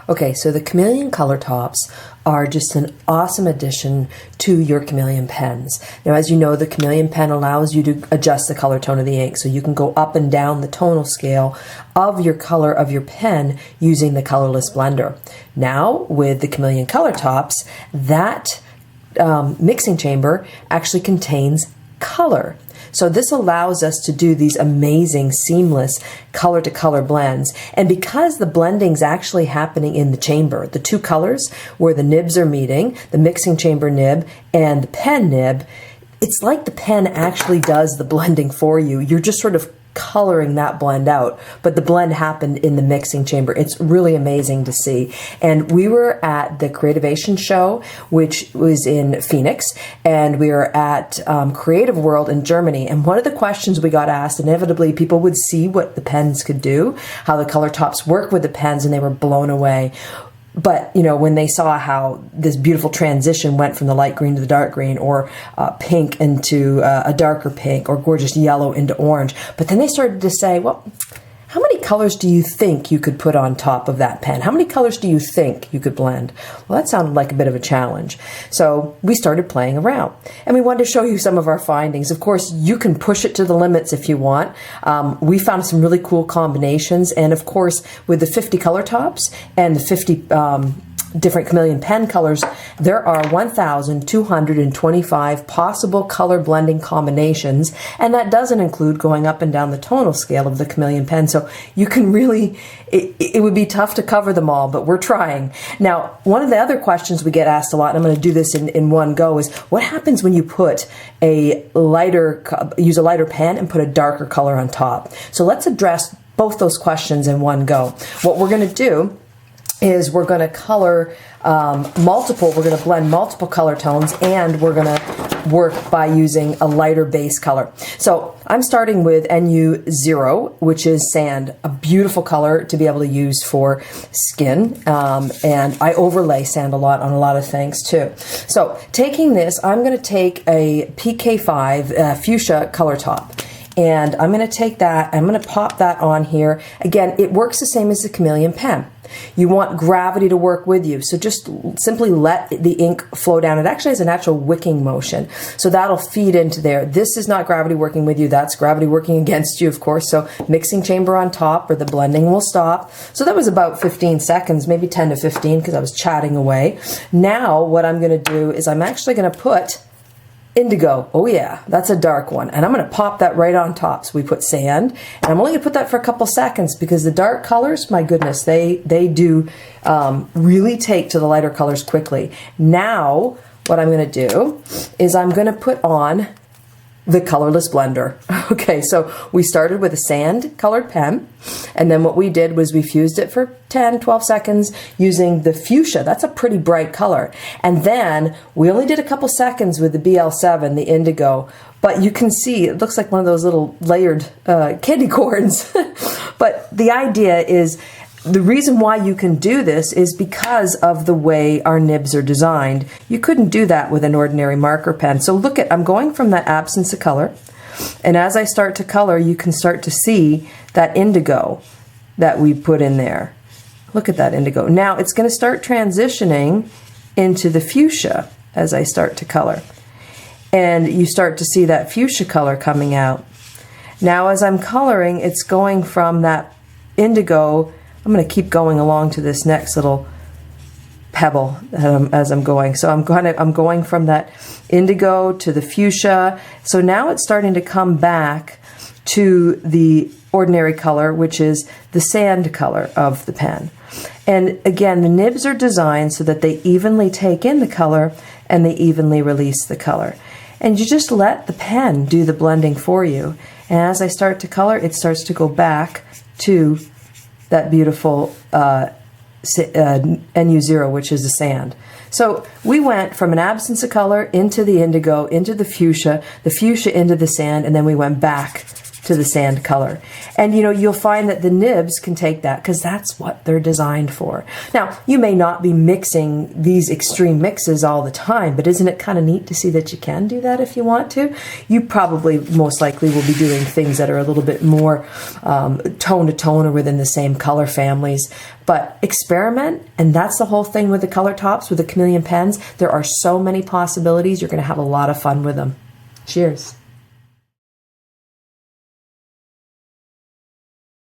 Okay, so the Chameleon color tops are just an awesome addition to your Chameleon pens. Now, as you know, the Chameleon pen allows you to adjust the color tone of the ink, so you can go up and down the tonal scale of your color of your pen using the colorless blender. Now, with the Chameleon color tops, that mixing chamber actually contains color. So this allows us to do these amazing seamless color to color blends. And because the blending's actually happening in the chamber, the two colors where the nibs are meeting, the mixing chamber nib and the pen nib, it's like the pen actually does the blending for you. You're just sort of coloring that blend out, but the blend happened in the mixing chamber. It's really amazing to see. And we were at the Creativation show, which was in Phoenix, and we were at Creative World in Germany. And one of the questions we got asked, inevitably people would see what the pens could do, how the color tops work with the pens, and they were blown away. But, you know, when they saw how this beautiful transition went from the light green to the dark green, or pink into a darker pink, or gorgeous yellow into orange. But then they started to say, well, how many colors do you think you could put on top of that pen? How many colors do you think you could blend? Well, that sounded like a bit of a challenge. So we started playing around, and we wanted to show you some of our findings. Of course, you can push it to the limits if you want. We found some really cool combinations, and of course, with the 50 color tops and the 50 different Chameleon pen colors, there are 1,225 possible color blending combinations, and that doesn't include going up and down the tonal scale of the Chameleon pen. So you can really, it would be tough to cover them all, but we're trying. Now, one of the other questions we get asked a lot, and I'm going to do this in one go, is what happens when you put use a lighter pen and put a darker color on top? So let's address both those questions in one go. What we're going to do is we're going to color we're going to blend multiple color tones, and we're going to work by using a lighter base color. So I'm starting with NU0, which is sand, a beautiful color to be able to use for skin, and I overlay sand a lot on a lot of things too. So taking this, I'm going to take a PK5 fuchsia color top. And I'm going to take that, I'm going to pop that on here. Again, it works the same as the Chameleon pen. You want gravity to work with you, so just simply let the ink flow down. It actually has a natural wicking motion, so that'll feed into there. This is not gravity working with you, that's gravity working against you, of course. So mixing chamber on top, or the blending will stop. So that was about 15 seconds, maybe 10 to 15, because I was chatting away. Now what I'm going to do is I'm actually going to put indigo. Oh yeah, that's a dark one. And I'm going to pop that right on top. So we put sand, and I'm only going to put that for a couple seconds, because the dark colors, my goodness, they do really take to the lighter colors quickly. Now, what I'm going to do is I'm going to put on the colorless blender. Okay, so we started with a sand colored pen, and then what we did was we fused it for 10, 12 seconds using the fuchsia. That's a pretty bright color. And then we only did a couple seconds with the BL7, the indigo, but you can see it looks like one of those little layered candy corns. But the idea is, the reason why you can do this is because of the way our nibs are designed. You couldn't do that with an ordinary marker pen. So look at, I'm going from that absence of color, and as I start to color, you can start to see that indigo that we put in there. Look at that indigo. Now it's going to start transitioning into the fuchsia as I start to color. And you start to see that fuchsia color coming out. Now as I'm coloring, it's going from that indigo. I'm going to keep going along to this next little pebble as I'm going. So I'm going from that indigo to the fuchsia. So now it's starting to come back to the ordinary color, which is the sand color of the pen. And again, the nibs are designed so that they evenly take in the color and they evenly release the color. And you just let the pen do the blending for you. And as I start to color, it starts to go back to that beautiful NU0, which is the sand. So we went from an absence of color into the indigo, into the fuchsia into the sand, and then we went back to the sand color. And you know, you'll find that the nibs can take that because that's what they're designed for. Now, you may not be mixing these extreme mixes all the time, but isn't it kind of neat to see that you can do that if you want to? You probably most likely will be doing things that are a little bit more tone to tone or within the same color families. But experiment, and that's the whole thing with the color tops, with the Chameleon pens. There are so many possibilities. You're going to have a lot of fun with them. Cheers.